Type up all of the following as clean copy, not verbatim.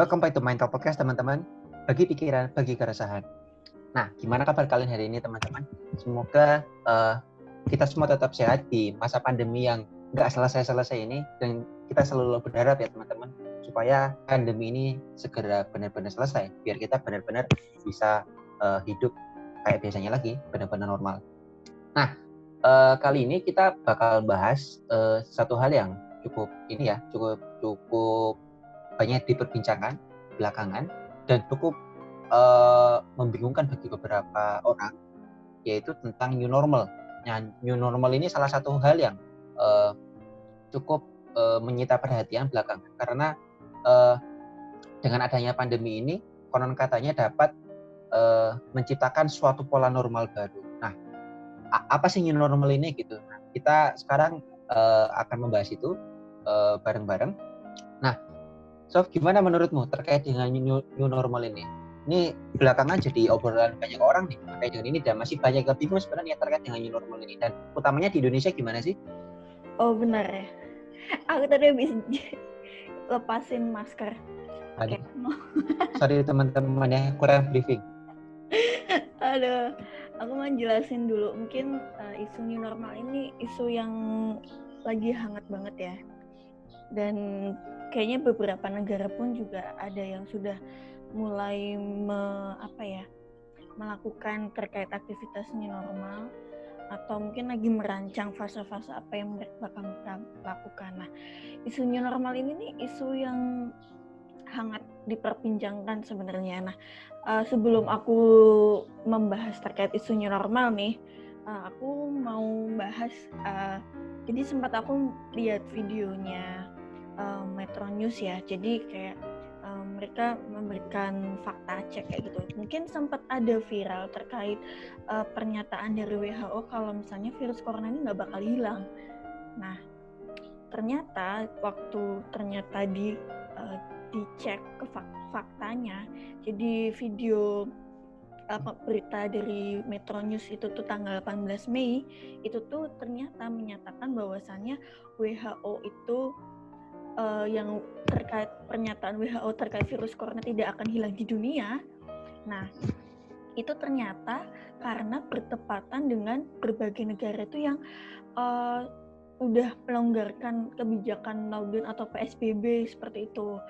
Welcome back to Mind Talk Podcast, teman-teman. Bagi pikiran, bagi keresahan. Nah, gimana kabar kalian hari ini, teman-teman? Semoga kita semua tetap sehat di masa pandemi yang nggak selesai-selesai ini. Dan kita selalu berharap ya, teman-teman, supaya pandemi ini segera benar-benar selesai. Biar kita benar-benar bisa hidup kayak biasanya lagi, benar-benar normal. Nah, kali ini kita bakal bahas satu hal yang cukup banyak diperbincangkan belakangan dan cukup membingungkan bagi beberapa orang, yaitu tentang new normal. Nah, new normal ini salah satu hal yang cukup menyita perhatian belakangan karena dengan adanya pandemi ini konon katanya dapat menciptakan suatu pola normal baru. Nah, apa sih new normal ini gitu? Nah, kita sekarang akan membahas itu bareng-bareng. Nah, Sof, gimana menurutmu terkait dengan new normal ini? Ini belakangan jadi obrolan banyak orang nih terkait dengan ini, dan masih banyak yang bingung sebenarnya terkait dengan new normal ini, dan utamanya di Indonesia gimana sih? Oh benar ya, aku tadi habis lepasin masker. Oke. Sorry teman-teman ya, kurang briefing. Aduh, aku mau jelasin dulu. Mungkin isu new normal ini isu yang lagi hangat banget ya. Dan kayaknya beberapa negara pun juga ada yang sudah mulai melakukan terkait aktivitas new normal, atau mungkin lagi merancang fase-fase apa yang mereka bakal lakukan. Nah, isu new normal ini nih isu yang hangat diperbincangkan sebenarnya. Nah, sebelum aku membahas terkait isu new normal nih, aku mau bahas. Jadi sempat aku lihat videonya Metro News ya. Jadi kayak mereka memberikan fakta cek kayak gitu. Mungkin sempat ada viral terkait pernyataan dari WHO kalau misalnya virus corona ini nggak bakal hilang. Nah, ternyata waktu dicek ke faktanya, jadi video berita dari Metro News itu tuh tanggal 18 Mei itu tuh ternyata menyatakan bahwasannya WHO itu yang terkait pernyataan WHO terkait virus corona tidak akan hilang di dunia. Nah, itu ternyata karena bertepatan dengan berbagai negara itu yang udah melonggarkan kebijakan lockdown atau PSBB seperti itu.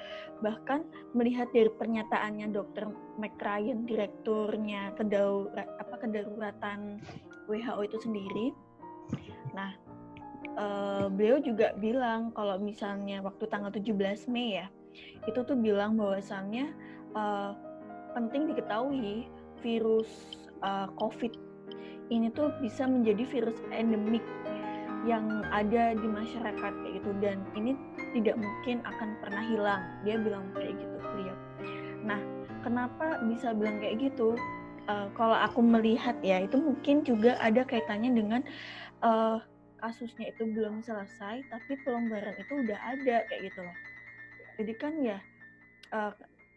Bahkan melihat dari pernyataannya Dr. McRyan, direkturnya kedaruratan WHO itu sendiri. Nah, beliau juga bilang kalau misalnya waktu tanggal 17 Mei ya, itu tuh bilang bahwasannya penting diketahui virus COVID ini tuh bisa menjadi virus endemik yang ada di masyarakat kayak gitu, dan ini tidak mungkin akan pernah hilang. Dia bilang kayak gitu beliau. Nah, kenapa bisa bilang kayak gitu? Kalau aku melihat ya, itu mungkin juga ada kaitannya dengan kasusnya itu belum selesai, tapi pelonggaran itu udah ada kayak gitu loh. Jadi kan ya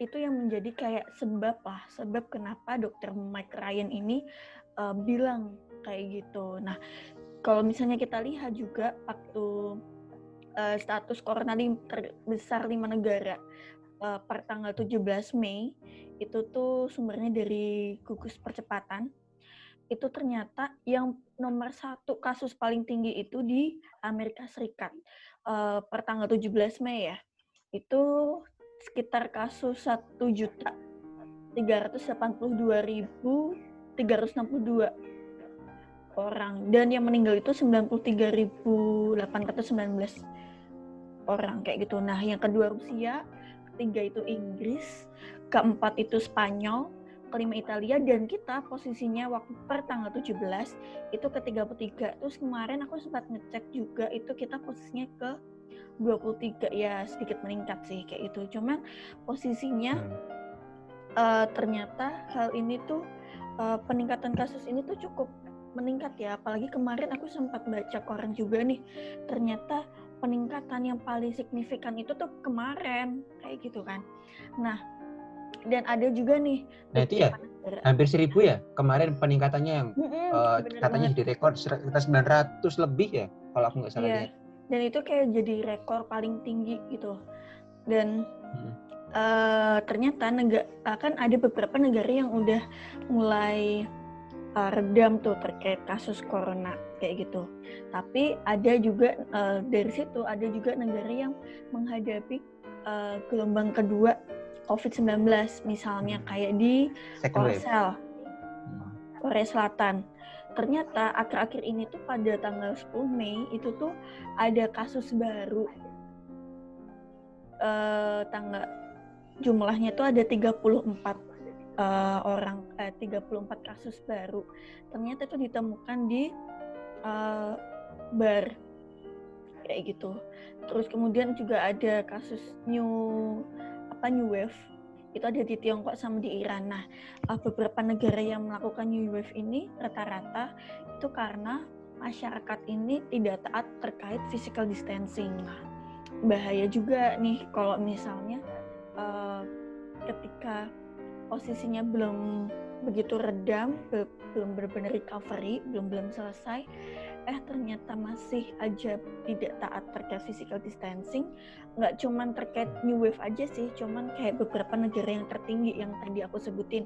itu yang menjadi kayak sebab kenapa Dr. McRyan ini bilang kayak gitu. Nah, kalau misalnya kita lihat juga waktu status corona terbesar 5 negara per tanggal 17 Mei itu tuh sumbernya dari gugus percepatan. Itu ternyata yang nomor 1 kasus paling tinggi itu di Amerika Serikat per tanggal 17 Mei ya. Itu sekitar kasus 1.382.362 orang, dan yang meninggal itu 93.819 orang kayak gitu. Nah, yang kedua Rusia, ketiga itu Inggris, keempat itu Spanyol, kelima Italia, dan kita posisinya waktu per tanggal 17 itu ke 33. Terus kemarin aku sempat ngecek juga itu kita posisinya ke 23, ya sedikit meningkat sih kayak gitu. Cuman posisinya ternyata hal ini tuh peningkatan kasus ini tuh cukup meningkat ya. Apalagi kemarin aku sempat baca koran juga nih, ternyata peningkatan yang paling signifikan itu tuh kemarin kayak gitu kan. Nah, dan ada juga nih itu ya hampir 1.000 ya kemarin peningkatannya yang katanya jadi rekor sekitar 900 lebih ya kalau aku nggak salah lihat. Dan itu kayak jadi rekor paling tinggi gitu. Dan ternyata kan ada beberapa negara yang udah mulai redam tuh terkait kasus corona kayak gitu. Tapi ada juga dari situ ada juga negara yang menghadapi gelombang kedua COVID-19, misalnya kayak di Korea Selatan. Ternyata akhir-akhir ini tuh pada tanggal 10 Mei itu tuh ada kasus baru. Jumlahnya tuh ada 34 34 kasus baru. Ternyata itu ditemukan di bar kayak gitu. Terus kemudian juga ada kasus new wave. Itu ada di Tiongkok sama di Iran. Nah, beberapa negara yang melakukan new wave ini rata-rata itu karena masyarakat ini tidak taat terkait physical distancing. Nah, bahaya juga nih kalau misalnya ketika posisinya belum begitu redam, belum benar-benar recovery, belum selesai, ternyata masih aja tidak taat terkait physical distancing. Nggak cuman terkait new wave aja sih, cuman kayak beberapa negara yang tertinggi yang tadi aku sebutin,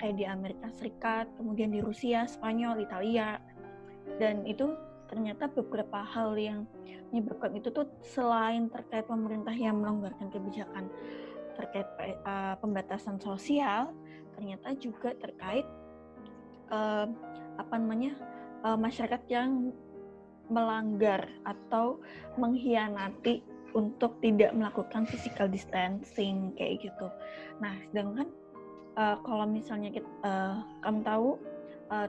kayak di Amerika Serikat, kemudian di Rusia, Spanyol, Italia, dan itu ternyata beberapa hal yang menyebabkan itu tuh selain terkait pemerintah yang melonggarkan kebijakan terkait pembatasan sosial, ternyata juga terkait masyarakat yang melanggar atau mengkhianati untuk tidak melakukan physical distancing kayak gitu. Nah, sedangkan kalau misalnya kamu tahu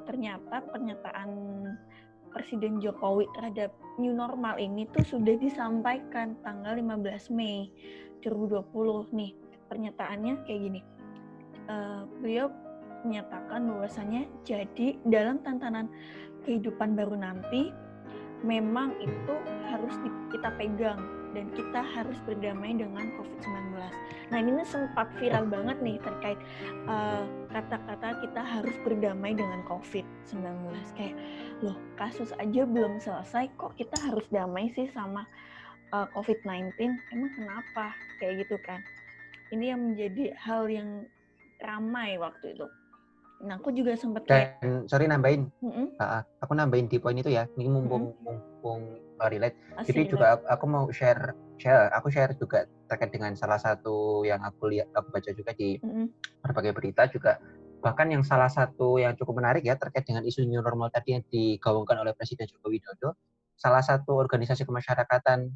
ternyata pernyataan Presiden Jokowi terhadap new normal ini tuh sudah disampaikan tanggal 15 Mei 2020 nih. Pernyataannya kayak gini. Beliau menyatakan bahwasanya jadi dalam tantangan kehidupan baru nanti memang itu harus kita pegang dan kita harus berdamai dengan COVID-19. Nah, ini sempat viral banget nih terkait kata-kata kita harus berdamai dengan COVID-19. Kayak, loh, kasus aja belum selesai kok kita harus damai sih sama COVID-19? Emang kenapa? Kayak gitu kan. Ini yang menjadi hal yang ramai waktu itu. Nah, aku juga sempat kayak... Dan, sorry nambahin. Aku nambahin di poin itu ya. Ini mumpung relate. Jadi juga aku mau share juga terkait dengan salah satu yang aku baca juga di berbagai berita juga. Bahkan yang salah satu yang cukup menarik ya terkait dengan isu new normal tadi yang digaungkan oleh Presiden Joko Widodo. Salah satu organisasi kemasyarakatan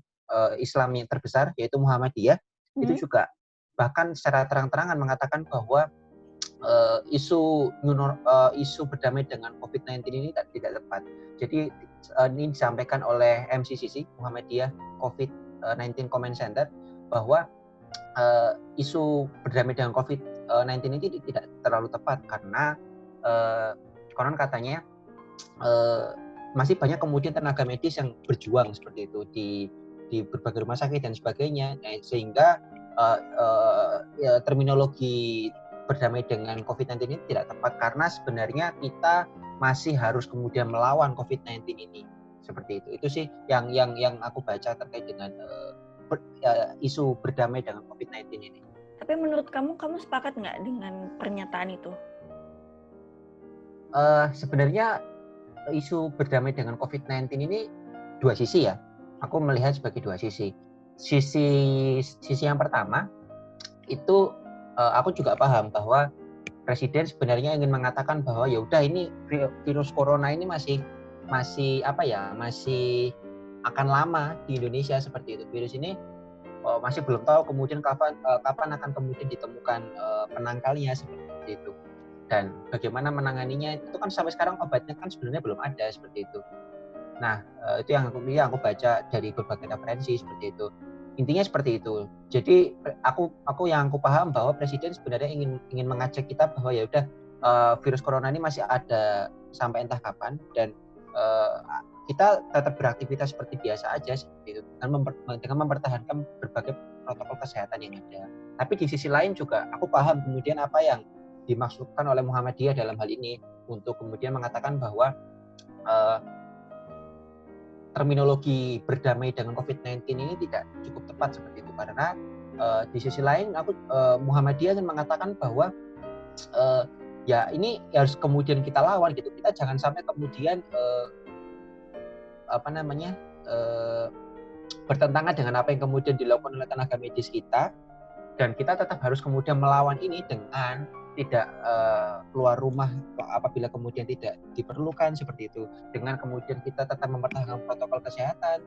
Islam yang terbesar yaitu Muhammadiyah itu juga bahkan secara terang-terangan mengatakan bahwa isu berdamai dengan COVID-19 ini tidak tepat. Jadi ini disampaikan oleh MCCC Muhammadiyah COVID-19 Comment Center bahwa isu berdamai dengan COVID-19 ini tidak terlalu tepat karena konon katanya masih banyak kemudian tenaga medis yang berjuang seperti itu di berbagai rumah sakit dan sebagainya, sehingga terminologi berdamai dengan COVID-19 ini tidak tepat karena sebenarnya kita masih harus kemudian melawan COVID-19 ini seperti itu. Itu sih yang aku baca terkait dengan isu berdamai dengan COVID-19 ini. Tapi menurut kamu sepakat nggak dengan pernyataan itu? Sebenarnya isu berdamai dengan COVID-19 ini dua sisi ya. Aku melihat sebagai dua sisi. Sisi yang pertama itu aku juga paham bahwa Presiden sebenarnya ingin mengatakan bahwa ya udah ini virus corona ini masih akan lama di Indonesia seperti itu. Virus ini masih belum tahu kemudian kapan akan kemudian ditemukan penangkalnya seperti itu. Dan bagaimana menanganinya itu kan sampai sekarang obatnya kan sebenarnya belum ada seperti itu. Nah, itu yang aku baca dari berbagai referensi seperti itu. Intinya seperti itu. Jadi aku yang aku paham bahwa Presiden sebenarnya ingin mengajak kita bahwa ya udah virus corona ini masih ada sampai entah kapan dan kita tetap beraktivitas seperti biasa aja seperti itu dengan mempertahankan berbagai protokol kesehatan yang ada. Tapi di sisi lain juga aku paham kemudian apa yang dimaksudkan oleh Muhammadiyah dalam hal ini untuk kemudian mengatakan bahwa terminologi berdamai dengan COVID-19 ini tidak cukup tepat seperti itu karena di sisi lain Muhammadiyah mengatakan bahwa ya ini harus kemudian kita lawan gitu. Kita jangan sampai kemudian bertentangan dengan apa yang kemudian dilakukan oleh tenaga medis kita, dan kita tetap harus kemudian melawan ini dengan tidak keluar rumah apabila kemudian tidak diperlukan seperti itu, dengan kemudian kita tetap mempertahankan protokol kesehatan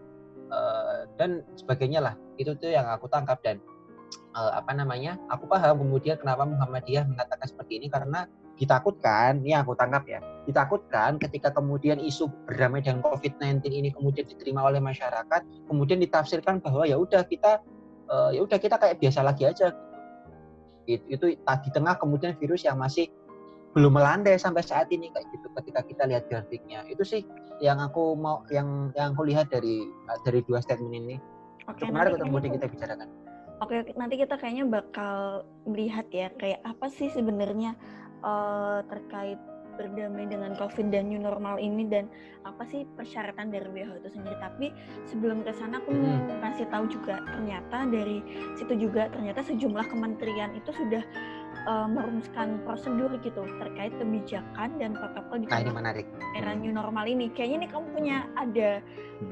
dan sebagainya lah. Itu tuh yang aku tangkap, dan aku paham kemudian kenapa Muhammadiyah mengatakan seperti ini, karena ditakutkan, ini aku tangkap ya, ditakutkan ketika kemudian isu berdamai dengan COVID-19 ini kemudian diterima oleh masyarakat, kemudian ditafsirkan bahwa ya udah kita kayak biasa lagi aja. Itu di tengah kemudian virus yang masih belum melandai sampai saat ini kayak gitu. Ketika kita lihat grafiknya, itu sih yang aku lihat dari dua statement ini. Oke, menarik untuk kemudian kita bicarakan. Oke, nanti kita kayaknya bakal melihat ya kayak apa sih sebenarnya terkait berdamai dengan COVID dan new normal ini, dan apa sih persyaratan dari WHO itu sendiri. Tapi sebelum ke sana aku mau kasih tahu juga, ternyata dari situ juga ternyata sejumlah kementerian itu sudah merumuskan prosedur gitu terkait kebijakan dan protokol di era new normal ini. Kayaknya nih kamu punya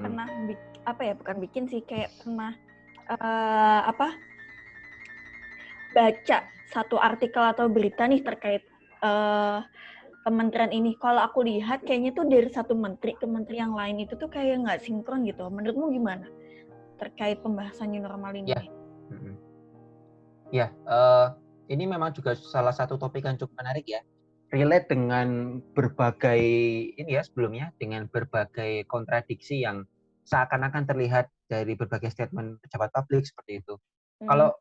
pernah bukan bikin sih, kayak pernah baca satu artikel atau berita nih terkait kementerian ini. Kalau aku lihat kayaknya tuh dari satu menteri ke menteri yang lain itu tuh kayak nggak sinkron gitu. Menurutmu gimana terkait pembahasan new normal ini? Ini memang juga salah satu topik yang cukup menarik ya. Relate dengan berbagai sebelumnya, dengan berbagai kontradiksi yang seakan-akan terlihat dari berbagai statement pejabat publik seperti itu. Kalau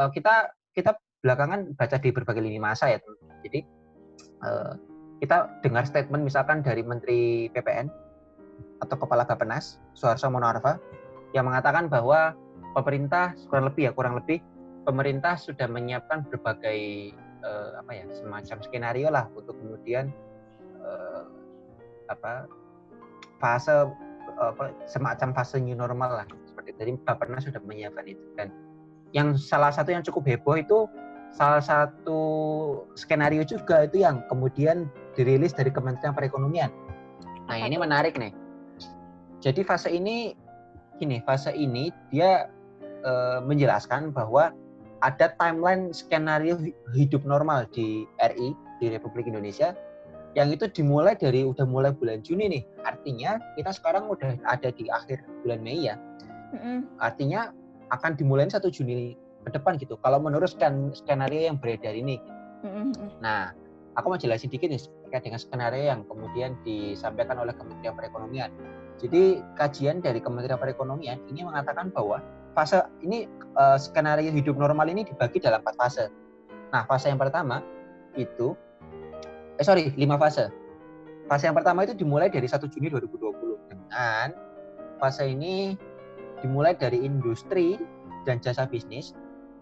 kita belakangan baca di berbagai lini masa ya, teman-teman. Jadi kita dengar statement misalkan dari Menteri PPN atau Kepala Bappenas Suharto Monoarfa yang mengatakan bahwa pemerintah kurang lebih pemerintah sudah menyiapkan berbagai semacam skenario lah untuk kemudian semacam fase new normal lah seperti itu. Jadi Bappenas sudah menyiapkan itu, dan yang salah satu yang cukup heboh itu salah satu skenario juga itu yang kemudian dirilis dari Kementerian Perekonomian. Nah, ini menarik nih. Jadi fase ini dia menjelaskan bahwa ada timeline skenario hidup normal di RI, di Republik Indonesia, yang itu udah mulai bulan Juni nih. Artinya kita sekarang udah ada di akhir bulan Mei ya. Artinya akan dimulai 1 Juni ke depan gitu, kalau menurut skenario yang beredar ini. Nah, aku mau jelasin dikit nih terkait dengan skenario yang kemudian disampaikan oleh Kementerian Perekonomian. Jadi kajian dari Kementerian Perekonomian ini mengatakan bahwa fase ini skenario hidup normal ini dibagi dalam 4 fase. Nah, fase yang pertama itu 5 fase. Fase yang pertama itu dimulai dari 1 Juni 2020 dengan fase ini dimulai dari industri dan jasa bisnis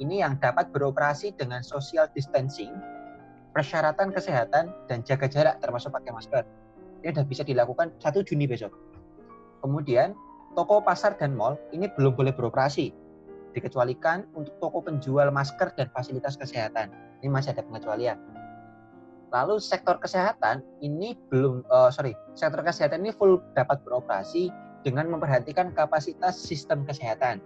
ini yang dapat beroperasi dengan social distancing, persyaratan kesehatan, dan jaga jarak termasuk pakai masker. Ini sudah bisa dilakukan 1 Juni besok. Kemudian toko, pasar, dan mal ini belum boleh beroperasi, dikecualikan untuk toko penjual masker dan fasilitas kesehatan. Ini masih ada pengecualian. Lalu sektor kesehatan ini sektor kesehatan ini full dapat beroperasi dengan memperhatikan kapasitas sistem kesehatan.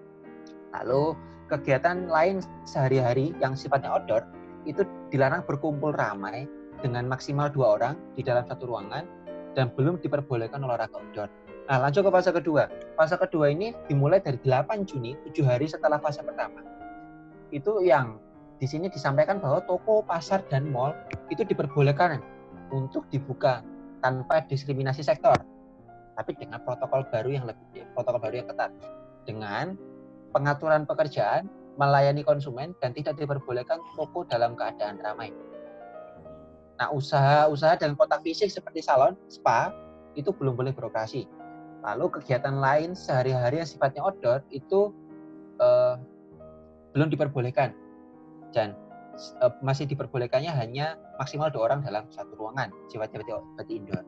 Lalu kegiatan lain sehari-hari yang sifatnya outdoor itu dilarang berkumpul ramai dengan maksimal 2 orang di dalam satu ruangan dan belum diperbolehkan olahraga outdoor. Nah, lanjut ke fase kedua. Fase kedua ini dimulai dari 8 Juni, 7 hari setelah fase pertama. Itu yang di sini disampaikan bahwa toko, pasar, dan mal itu diperbolehkan untuk dibuka tanpa diskriminasi sektor, tapi dengan protokol baru yang ketat, dengan pengaturan pekerjaan, melayani konsumen, dan tidak diperbolehkan toko dalam keadaan ramai. Nah, usaha dengan kontak fisik seperti salon, spa, itu belum boleh beroperasi. Lalu kegiatan lain sehari-hari yang sifatnya outdoor itu belum diperbolehkan. Dan masih diperbolehkannya hanya maksimal 2 orang dalam satu ruangan, sifatnya berarti indoor.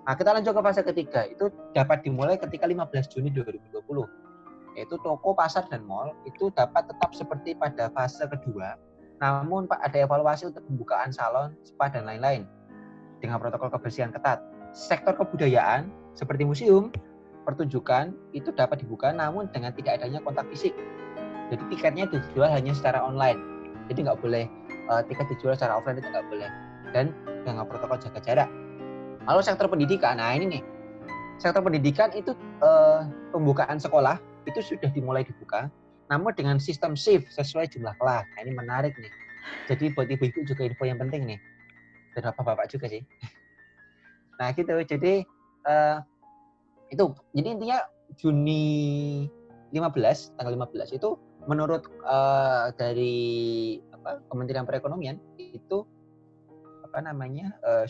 Nah, kita lanjut ke fase ketiga, itu dapat dimulai ketika 15 Juni 2020. yaitu toko, pasar, dan mal itu dapat tetap seperti pada fase kedua, namun ada evaluasi untuk pembukaan salon, spa, dan lain-lain dengan protokol kebersihan ketat. Sektor kebudayaan seperti museum, pertunjukan itu dapat dibuka namun dengan tidak adanya kontak fisik. Jadi tiketnya dijual hanya secara online. Jadi nggak boleh tiket dijual secara offline, itu nggak boleh. Dan dengan protokol jaga jarak. Lalu sektor pendidikan, nah ini nih. Sektor pendidikan itu pembukaan sekolah itu sudah dimulai dibuka, namun dengan sistem shift sesuai jumlah kelas. Nah, ini menarik nih. Jadi buat ibu-ibu juga info yang penting nih. Dan bapak-bapak juga sih. Nah gitu. Jadi itu. Jadi intinya Juni 15, tanggal 15 itu menurut dari Kementerian Perekonomian itu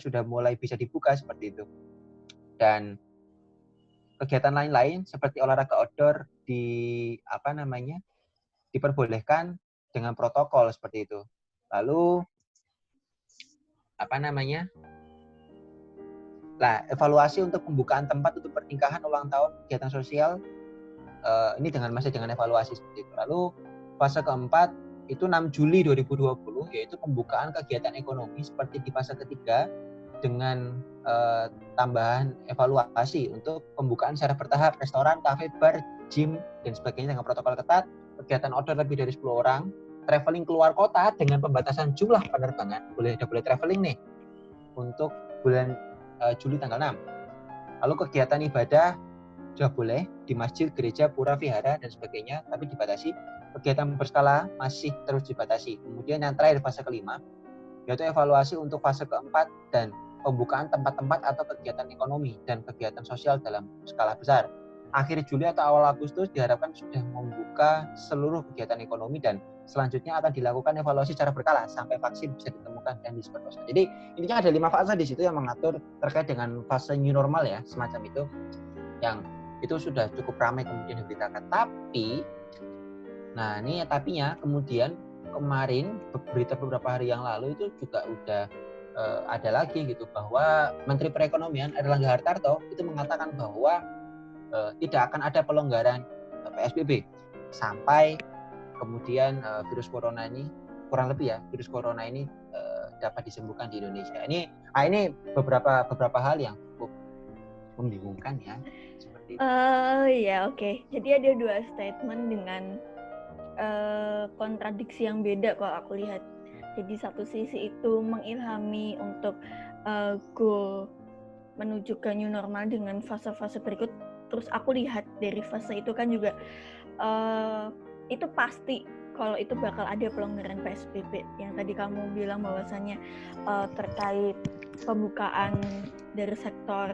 sudah mulai bisa dibuka seperti itu. Dan kegiatan lain-lain seperti olahraga outdoor diperbolehkan dengan protokol seperti itu. Lalu evaluasi untuk pembukaan tempat untuk pernikahan, ulang tahun, kegiatan sosial ini masih dengan evaluasi seperti itu. Lalu fase keempat itu 6 Juli 2020 yaitu pembukaan kegiatan ekonomi seperti di fase ketiga dengan tambahan evaluasi untuk pembukaan secara bertahap restoran, kafe, bar, gym, dan sebagainya dengan protokol ketat, kegiatan outdoor lebih dari 10 orang, traveling keluar kota dengan pembatasan jumlah penerbangan, boleh traveling nih untuk bulan Juli tanggal 6. Lalu kegiatan ibadah sudah boleh di masjid, gereja, pura, vihara, dan sebagainya, tapi dibatasi. Kegiatan berskala masih terus dibatasi. Kemudian yang terakhir fase kelima, yaitu evaluasi untuk fase keempat dan pembukaan tempat-tempat atau kegiatan ekonomi dan kegiatan sosial dalam skala besar. Akhir Juli atau awal Agustus diharapkan sudah membuka seluruh kegiatan ekonomi dan selanjutnya akan dilakukan evaluasi secara berkala sampai vaksin bisa ditemukan dan disebarluaskan. Jadi intinya ada 5 fase di situ yang mengatur terkait dengan fase new normal ya, semacam itu, yang itu sudah cukup ramai kemudian diberitakan. Tapi, nah ini tapinya kemudian kemarin berita beberapa hari yang lalu itu juga udah ada lagi gitu bahwa Menteri Perekonomian Erlangga Hartarto itu mengatakan bahwa tidak akan ada pelonggaran PSBB sampai kemudian virus corona ini kurang lebih virus corona ini dapat disembuhkan di Indonesia. Ini beberapa hal yang cukup membingungkan ya. Seperti itu. Ya oke. Jadi ada 2 statement dengan kontradiksi yang beda kalau aku lihat. Jadi satu sisi itu mengilhami untuk goal menuju ke new normal dengan fase-fase berikut. Terus aku lihat dari fase itu kan juga itu pasti kalau itu bakal ada pelonggaran PSBB yang tadi kamu bilang bahwasannya terkait pembukaan dari sektor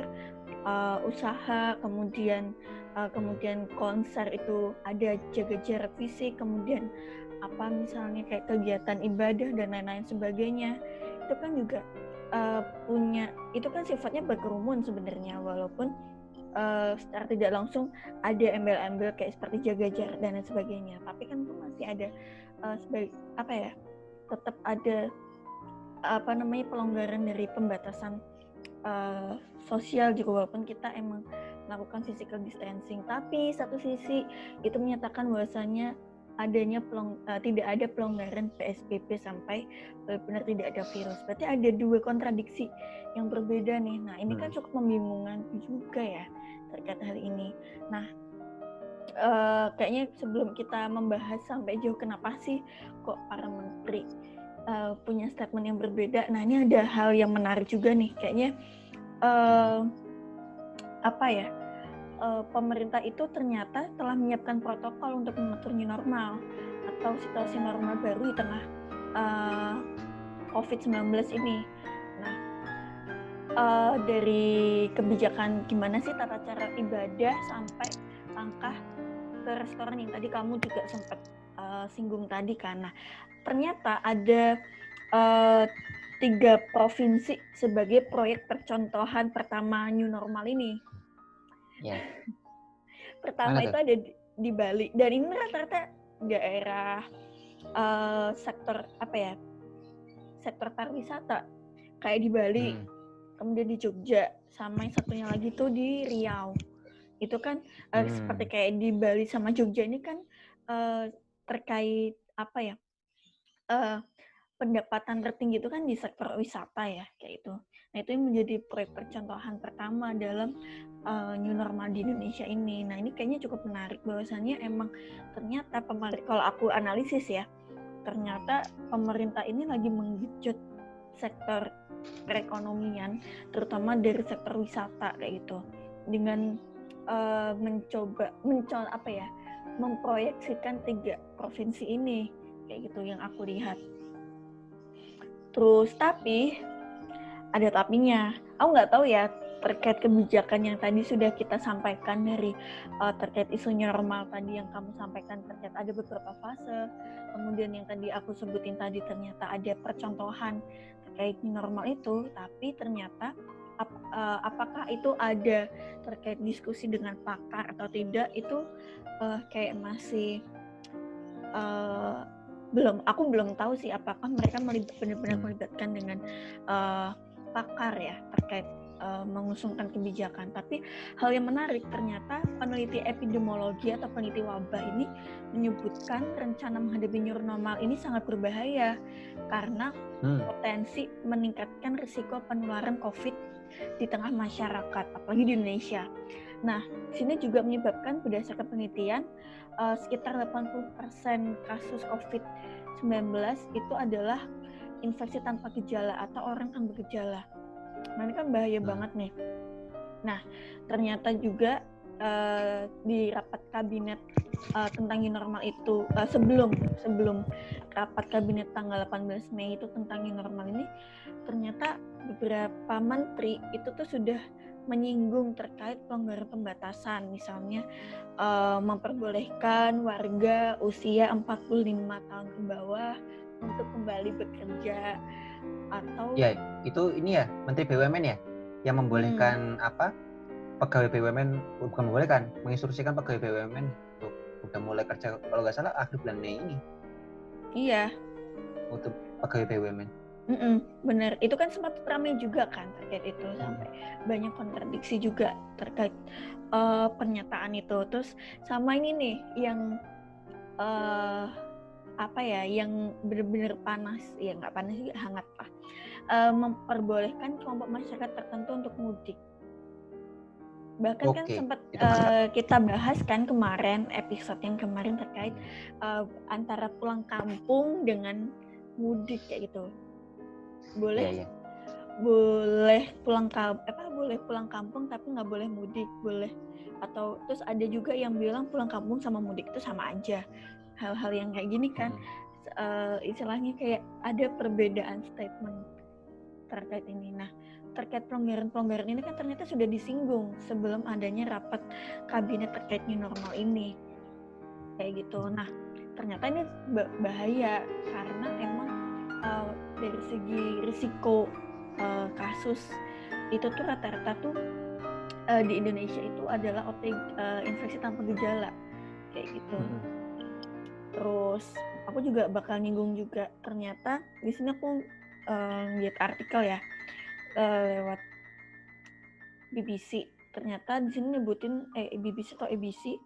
usaha, kemudian konser itu ada jaga jarak fisik, kemudian misalnya kayak kegiatan ibadah dan lain-lain sebagainya, itu kan juga itu kan sifatnya berkerumun sebenarnya, walaupun secara tidak langsung ada embel-embel kayak seperti jaga jarak dan lain sebagainya, tapi kan itu masih ada tetap ada pelonggaran dari pembatasan sosial juga, walaupun kita emang melakukan physical distancing. Tapi satu sisi itu menyatakan bahwasanya tidak ada pelonggaran PSBB sampai benar-benar tidak ada virus. Berarti ada 2 kontradiksi yang berbeda nih. Nah ini kan cukup membingungkan juga ya terkait hal ini. Nah kayaknya sebelum kita membahas sampai jauh kenapa sih kok para menteri punya statement yang berbeda. Nah ini ada hal yang menarik juga nih, kayaknya pemerintah itu ternyata telah menyiapkan protokol untuk mengatur new normal atau situasi normal baru di tengah COVID-19 ini. Nah dari kebijakan gimana sih tata cara ibadah sampai langkah ke restoran yang tadi kamu juga sempat singgung tadi kan. Nah ternyata ada 3 provinsi sebagai proyek percontohan pertama new normal ini. Ya. Pertama itu ada di Bali, dan ini rata-rata daerah sektor sektor pariwisata kayak di Bali, kemudian di Jogja, sama yang satunya lagi tuh di Riau. Itu kan seperti kayak di Bali sama Jogja ini kan terkait apa ya, pendapatan tertinggi itu kan di sektor wisata ya, kayak itu. Nah, itu yang menjadi proyek percontohan pertama dalam new normal di Indonesia ini. Nah, ini kayaknya cukup menarik bahwasannya emang ternyata kalau aku analisis ya, ternyata pemerintah ini lagi menggenjot sektor perekonomian, terutama dari sektor wisata kayak gitu, dengan memproyeksikan 3 provinsi ini kayak gitu yang aku lihat. Terus tapi ada tapinya. Aku nggak tahu ya terkait kebijakan yang tadi sudah kita sampaikan dari terkait isu normal tadi yang kamu sampaikan, ternyata ada beberapa fase. Kemudian yang tadi aku sebutin tadi ternyata ada percontohan terkait normal itu, tapi ternyata apakah itu ada terkait diskusi dengan pakar atau tidak, itu kayak masih aku belum tahu sih apakah mereka benar-benar melibatkan dengan pakar ya terkait mengusungkan kebijakan. Tapi hal yang menarik ternyata peneliti epidemiologi atau peneliti wabah ini menyebutkan rencana menghadapi new normal ini sangat berbahaya karena potensi meningkatkan risiko penularan COVID di tengah masyarakat, apalagi di Indonesia. Nah, sini juga menyebabkan berdasarkan penelitian sekitar 80% kasus COVID-19 itu adalah infeksi tanpa gejala atau orang tanpa gejala. Nah, ini kan bahaya banget nih. Nah, ternyata juga di rapat kabinet tentang new normal itu, sebelum rapat kabinet tanggal 18 Mei itu tentang new normal ini, ternyata beberapa menteri itu tuh sudah menyinggung terkait pelonggaran pembatasan, misalnya memperbolehkan warga usia 45 tahun ke bawah untuk kembali bekerja, atau ya itu ini ya Menteri BUMN ya yang membolehkan pegawai BUMN, bukan membolehkan, menginstruksikan pegawai BUMN untuk udah mulai kerja kalau nggak salah akhir bulan Mei ini. Iya. Untuk pegawai BUMN. Bener, itu kan sempat ramai juga kan terkait itu, sampai banyak kontradiksi juga terkait pernyataan itu. Terus sama ini nih yang yang benar-benar panas, ya nggak panas sih, hangat lah, memperbolehkan kelompok masyarakat tertentu untuk mudik. Bahkan kan sempat kita bahas kan kemarin, episode yang kemarin terkait antara pulang kampung dengan mudik kayak gitu. Boleh pulang kampung tapi nggak boleh mudik, boleh. Atau terus ada juga yang bilang pulang kampung sama mudik itu sama aja. Hal-hal yang kayak gini kan istilahnya kayak ada perbedaan statement terkait ini. Nah, terkait pelonggaran ini kan ternyata sudah disinggung sebelum adanya rapat kabinet terkait new normal ini kayak gitu. Nah, ternyata ini bahaya karena emang dari segi risiko kasus itu tuh rata-rata tuh di Indonesia itu adalah infeksi tanpa gejala kayak gitu. Terus aku juga bakal nyinggung juga, ternyata di sini aku lihat artikel ya lewat BBC. Ternyata di sini nyebutin BBC atau ABC,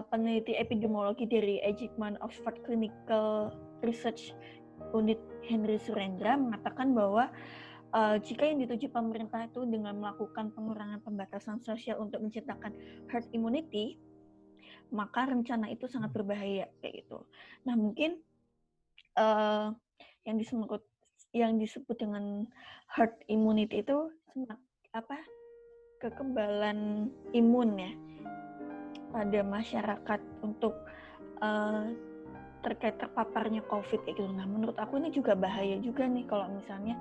peneliti epidemiologi dari Eijkman Oxford Clinical Research Unit Henry Surendra mengatakan bahwa jika yang dituju pemerintah itu dengan melakukan pengurangan pembatasan sosial untuk menciptakan herd immunity, maka rencana itu sangat berbahaya kayak gitu. Nah, mungkin yang disebut dengan herd immunity itu kekebalan imun ya pada masyarakat untuk terkait terpaparnya COVID kayak gitu. Nah, menurut aku ini juga bahaya juga nih kalau misalnya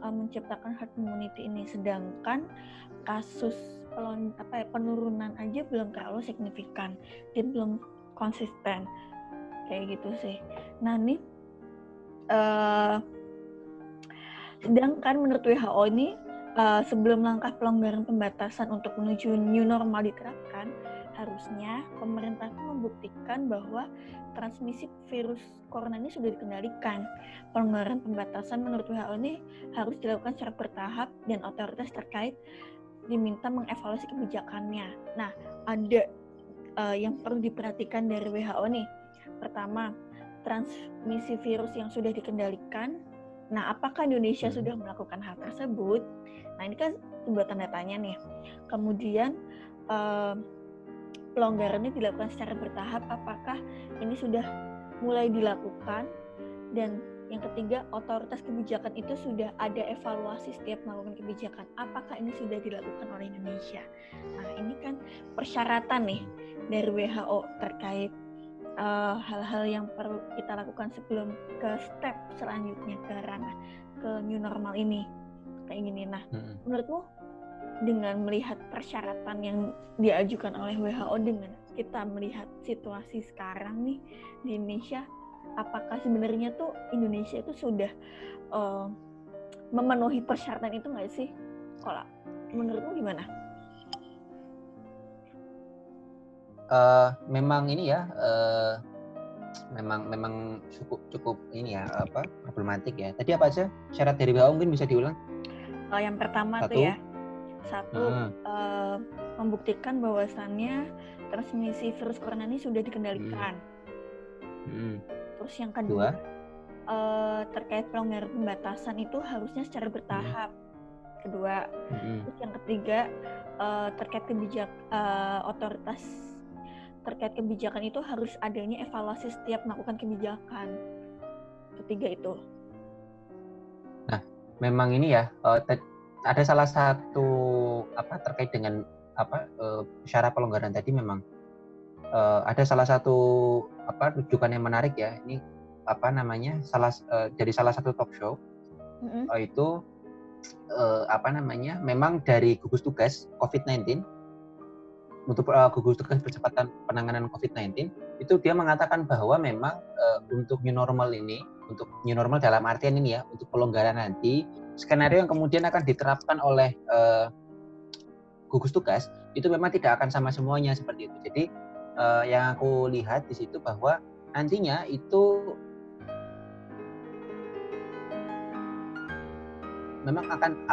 menciptakan herd immunity ini, sedangkan kasus penurunan aja belum terlalu signifikan, dia belum konsisten kayak gitu sih. Nah, nih sedangkan menurut WHO ini sebelum langkah pelonggaran pembatasan untuk menuju new normal diterapkan, harusnya pemerintah itu membuktikan bahwa transmisi virus corona ini sudah dikendalikan. Pelonggaran pembatasan menurut WHO ini harus dilakukan secara bertahap dan otoritas terkait diminta mengevaluasi kebijakannya. Nah, ada yang perlu diperhatikan dari WHO nih. Pertama, transmisi virus yang sudah dikendalikan. Nah, apakah Indonesia sudah melakukan hal tersebut? Nah, ini kan sebuah tanda tanya nih. Kemudian, pelonggarannya dilakukan secara bertahap, apakah ini sudah mulai dilakukan? Dan yang ketiga, otoritas kebijakan itu sudah ada evaluasi setiap melakukan kebijakan. Apakah ini sudah dilakukan oleh Indonesia? Nah, ini kan persyaratan nih dari WHO terkait hal-hal yang perlu kita lakukan sebelum ke step selanjutnya ke ranah ke new normal ini kayak gini. Nah, menurutmu dengan melihat persyaratan yang diajukan oleh WHO dengan kita melihat situasi sekarang nih di Indonesia, apakah sebenarnya tuh Indonesia itu sudah memenuhi persyaratan itu nggak sih? Kalau menurutmu gimana? Memang ini ya, memang cukup ini ya, problematik ya. Tadi apa aja syarat dari WHO, mungkin bisa diulang? Yang pertama tuh ya, satu, membuktikan bahwasannya transmisi virus corona ini sudah dikendalikan. Terus yang kedua, terkait pelonggaran pembatasan itu harusnya secara bertahap. Kedua, terus yang ketiga, terkait otoritas terkait kebijakan itu harus adanya evaluasi setiap melakukan kebijakan. Ketiga itu. Nah, memang ini ya, ada salah satu terkait dengan syarat pelonggaran tadi, memang ada salah satu rujukan yang menarik ya. Ini dari salah satu talk show itu memang dari gugus tugas COVID-19 untuk gugus tugas percepatan penanganan COVID-19 itu dia mengatakan bahwa memang untuk new normal dalam artian ini ya, untuk pelonggaran nanti, skenario yang kemudian akan diterapkan oleh gugus tugas itu memang tidak akan sama semuanya seperti itu. Jadi yang aku lihat di situ bahwa nantinya itu memang akan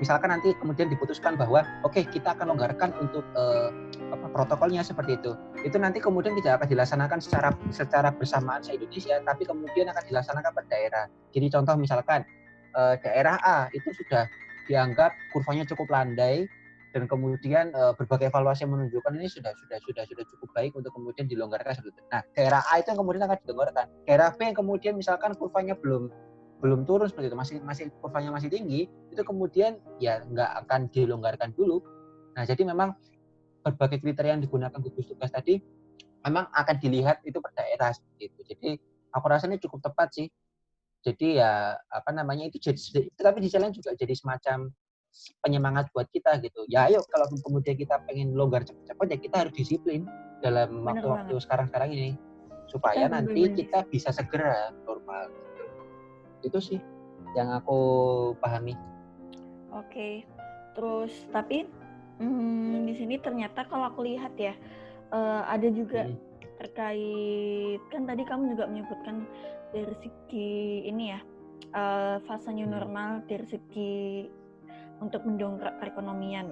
misalkan nanti kemudian diputuskan bahwa oke, kita akan longgarkan untuk protokolnya seperti itu nanti kemudian tidak akan dilaksanakan secara bersamaan se-Indonesia, tapi kemudian akan dilaksanakan per daerah. Jadi contoh misalkan daerah A itu sudah dianggap kurvanya cukup landai dan kemudian berbagai evaluasi menunjukkan ini sudah cukup baik untuk kemudian dilonggarkan seperti itu. Nah, daerah A itu yang kemudian akan dilonggarkan. Daerah B yang kemudian misalkan kurvanya belum turun seperti itu, masih kurvanya masih tinggi, itu kemudian ya nggak akan dilonggarkan dulu. Nah, jadi memang berbagai kriteria yang digunakan gugus tugas tadi memang akan dilihat itu per daerah seperti itu. Jadi aku rasa ini cukup tepat sih. Jadi ya itu jadi, tapi di jalan juga jadi semacam penyemangat buat kita gitu. Ya ayo, kalau kemudian kita pengen longgar cepat-cepat ya kita harus disiplin dalam waktu sekarang ini supaya nanti kita bisa segera normal. Itu sih yang aku pahami. Oke. Terus tapi di sini ternyata kalau aku lihat ya, ada juga terkait, kan tadi kamu juga menyebutkan dari segi ini ya, fase new normal dari segi untuk mendongkrak perekonomian.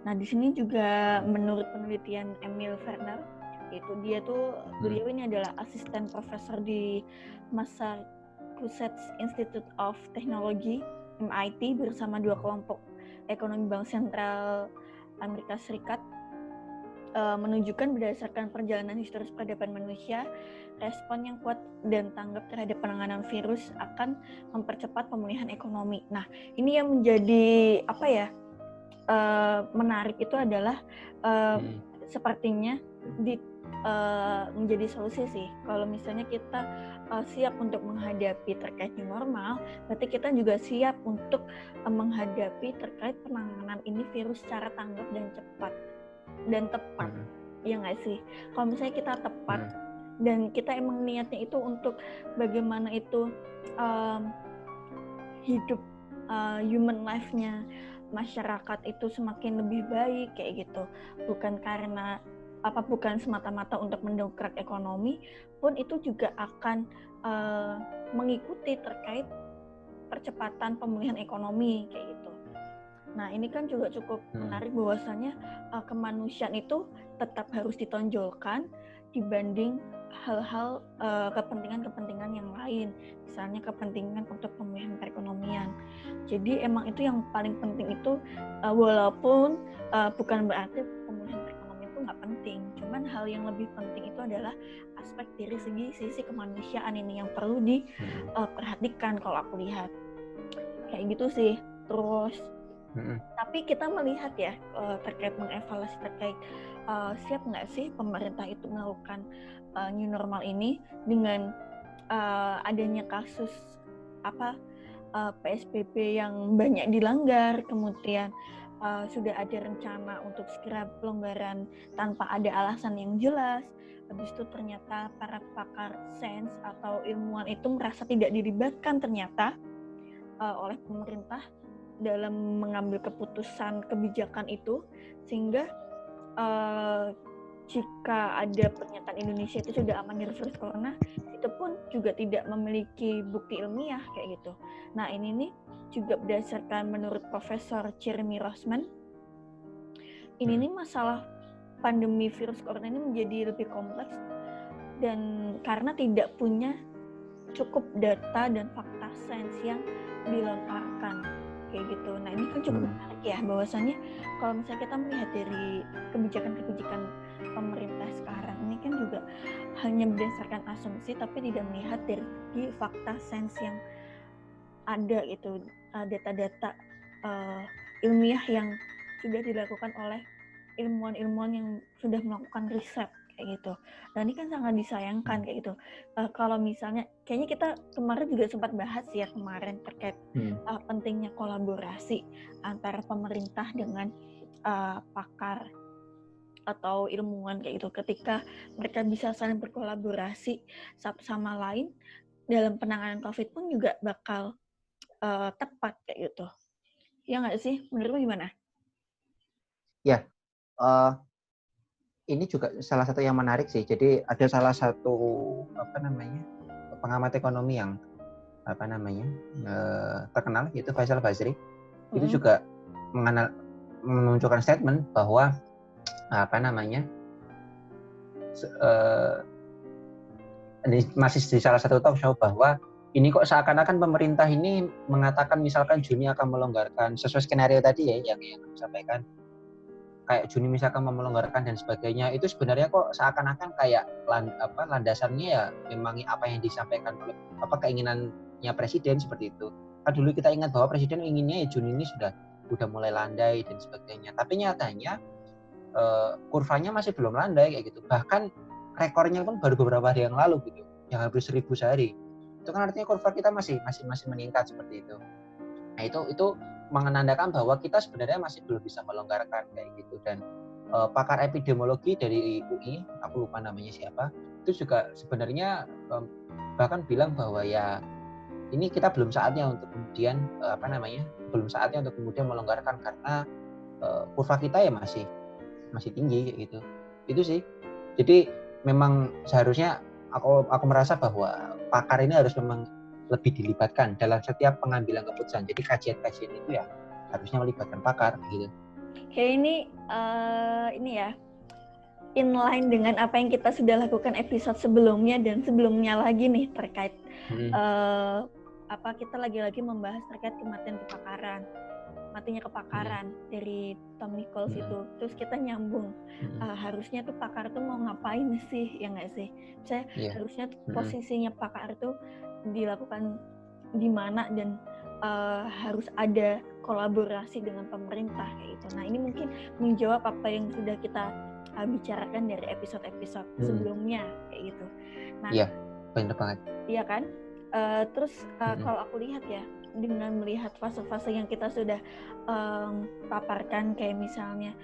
Nah di sini juga menurut penelitian Emil Verner, itu dia tuh beliau ini adalah asisten profesor di Massachusetts Institute of Technology MIT bersama dua kelompok ekonomi Bank Sentral Amerika Serikat, menunjukkan berdasarkan perjalanan historis peradaban manusia, respon yang kuat dan tanggap terhadap penanganan virus akan mempercepat pemulihan ekonomi. Nah, ini yang menjadi menarik itu adalah sepertinya menjadi solusi sih. Kalau misalnya kita siap untuk menghadapi terkait new normal, berarti kita juga siap untuk menghadapi terkait penanganan ini virus secara tanggap dan cepat dan tepat. Ya nggak sih? Kalau misalnya kita tepat dan kita emang niatnya itu untuk bagaimana itu hidup human life-nya masyarakat itu semakin lebih baik kayak gitu, bukan semata-mata untuk mendongkrak ekonomi, pun itu juga akan mengikuti terkait percepatan pemulihan ekonomi kayak gitu. Nah, ini kan juga cukup menarik bahwasannya kemanusiaan itu tetap harus ditonjolkan dibanding hal-hal kepentingan-kepentingan yang lain, misalnya kepentingan untuk pemulihan perekonomian. Jadi emang itu yang paling penting itu, walaupun bukan berarti pemulihan perekonomian itu nggak penting, cuman hal yang lebih penting itu adalah aspek dari sisi kemanusiaan ini yang perlu diperhatikan kalau aku lihat. Kayak gitu sih. Terus tapi kita melihat ya terkait mengevaluasi terkait siap nggak sih pemerintah itu melakukan new normal ini dengan adanya kasus PSBB yang banyak dilanggar, kemudian sudah ada rencana untuk segera pelonggaran tanpa ada alasan yang jelas. Habis itu ternyata para pakar sains atau ilmuwan itu merasa tidak dilibatkan ternyata oleh pemerintah dalam mengambil keputusan kebijakan itu, sehingga jika ada pernyataan Indonesia itu sudah aman dari virus corona, itu pun juga tidak memiliki bukti ilmiah kayak gitu. Nah, ini nih juga berdasarkan menurut Profesor Jeremy Roseman, ini nih masalah pandemi virus corona ini menjadi lebih kompleks dan karena tidak punya cukup data dan fakta sains yang dilontarkan kayak gitu. Nah, ini kan cukup menarik ya bahwasannya kalau misalnya kita melihat dari kebijakan-kebijakan pemerintah sekarang ini kan juga hanya berdasarkan asumsi tapi tidak melihat dari fakta sains yang ada gitu, data-data ilmiah yang sudah dilakukan oleh ilmuwan-ilmuwan yang sudah melakukan riset kayak gitu. Dan ini kan sangat disayangkan kayak gitu. Kalau misalnya, kayaknya kita kemarin juga sempat bahas ya kemarin terkait pentingnya kolaborasi antara pemerintah dengan pakar atau ilmuwan kayak gitu. Ketika mereka bisa saling berkolaborasi satu sama lain dalam penanganan COVID pun juga bakal tepat kayak gitu. Ya nggak sih? Menurutmu gimana? Ya. Ini juga salah satu yang menarik sih. Jadi ada salah satu pengamat ekonomi yang terkenal, yaitu Faisal Basri. Itu juga menunjukkan statement bahwa masih di salah satu talk show bahwa ini kok seakan-akan pemerintah ini mengatakan misalkan Juni akan melonggarkan sesuai skenario tadi ya yang disampaikan. Kayak Juni misalkan mau melonggarkan dan sebagainya, itu sebenarnya kok seakan-akan kayak landasannya ya memang apa yang disampaikan oleh keinginannya presiden seperti itu. Kan dulu kita ingat bahwa presiden inginnya ya Juni ini sudah mulai landai dan sebagainya. Tapi nyatanya kurvanya masih belum landai kayak gitu. Bahkan rekornya pun baru beberapa hari yang lalu gitu, yang hampir 1.000 sehari. Itu kan artinya kurva kita masih meningkat seperti itu. Nah itu menandakan bahwa kita sebenarnya masih belum bisa melonggarkan kayak gitu. Dan pakar epidemiologi dari UI, aku lupa namanya siapa, itu juga sebenarnya bahkan bilang bahwa ya ini kita belum saatnya untuk kemudian melonggarkan karena kurva kita ya masih tinggi kayak gitu. Itu sih. Jadi memang seharusnya aku merasa bahwa pakar ini harus memang lebih dilibatkan dalam setiap pengambilan keputusan. Jadi kajian-kajian itu ya harusnya melibatkan pakar gitu. Kayak ini ya inline dengan apa yang kita sudah lakukan episode sebelumnya dan sebelumnya lagi nih terkait kita lagi-lagi membahas terkait kematian matinya kepakaran dari Tom Nichols itu. Terus kita nyambung harusnya tuh pakar tuh mau ngapain sih, ya nggak sih? Harusnya posisinya pakar itu dilakukan di mana dan harus ada kolaborasi dengan pemerintah kayak gitu. Nah, ini mungkin menjawab apa yang sudah kita bicarakan dari episode-episode sebelumnya kayak gitu. Nah, iya, benar banget. Iya kan? Terus kalau aku lihat ya, dengan melihat fase-fase yang kita sudah paparkan, kayak misalnya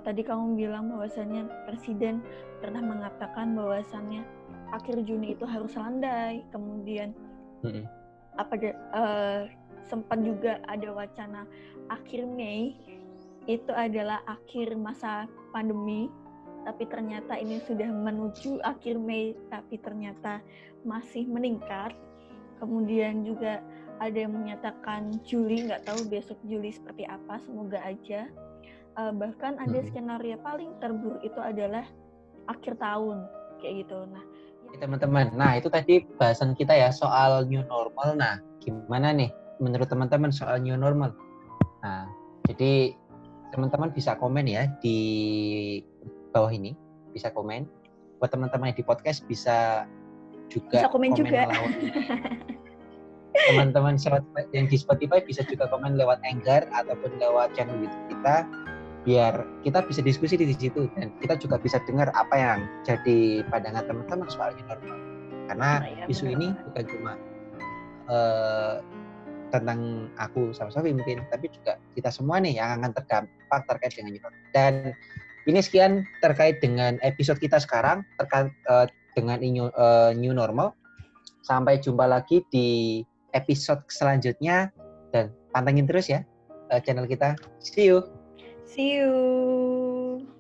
tadi kamu bilang bahwasannya presiden pernah mengatakan bahwasannya akhir Juni itu harus landai, kemudian sempat juga ada wacana akhir Mei itu adalah akhir masa pandemi, tapi ternyata ini sudah menuju akhir Mei tapi ternyata masih meningkat. Kemudian juga ada yang menyatakan Juli, nggak tahu besok Juli seperti apa, semoga aja. Bahkan ada skenario paling terburuk itu adalah akhir tahun kayak gitu. Nah, teman-teman, nah itu tadi bahasan kita ya soal new normal. Nah, gimana nih menurut teman-teman soal new normal? Nah, jadi teman-teman bisa komen ya di bawah ini, bisa komen. Buat teman-teman yang di podcast bisa juga komen juga. lewat teman-teman yang di Spotify bisa juga komen lewat Anchor ataupun lewat channel YouTube kita, biar kita bisa diskusi di situ dan kita juga bisa dengar apa yang jadi pandangan teman-teman soal new normal. Karena isu ini bukan cuma tentang aku sama Sofi mungkin, tapi juga kita semua nih yang akan terdampak terkait dengan new normal. Dan ini sekian terkait dengan episode kita sekarang terkait dengan new normal. Sampai jumpa lagi di episode selanjutnya dan pantengin terus ya channel kita. See you. See you.